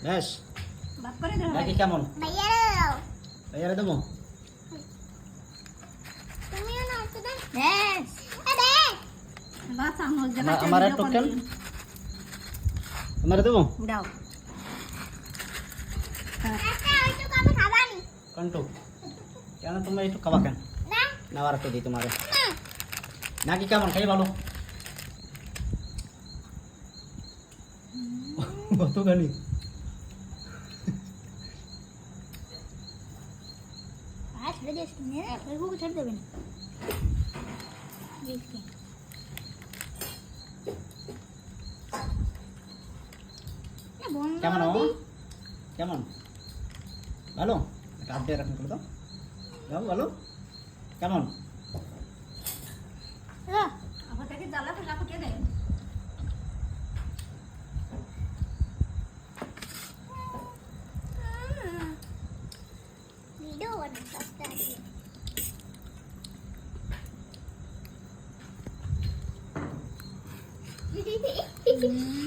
বেশ ভাগ করে দাও নাকি কেমন ভাইয়ারে দাও ভাইয়ারে দেবো তুমিও না একটু দাও বেশ এ দে বাস চামচ দেখা আমার একটু কেন তোমারে দেবো দাও একটা একটু কম খাবানি কন্টু কেন তুমি একটু খাবা কেন না না আর একটু দিই তোমারে না নাকি কেমন খাই ভালো কতখানি আর ছেড়ে দিস তুমি ফেসবুক ছেড়ে দেবেন কেমন ও কেমন ভালো একটা আপডেট এরকম করে দাও দাও ভালো কেমন আবার তাকে জ্বালা ফেলা ফুটিয়ে দেয় ভিডিও বানাতে পারি হুম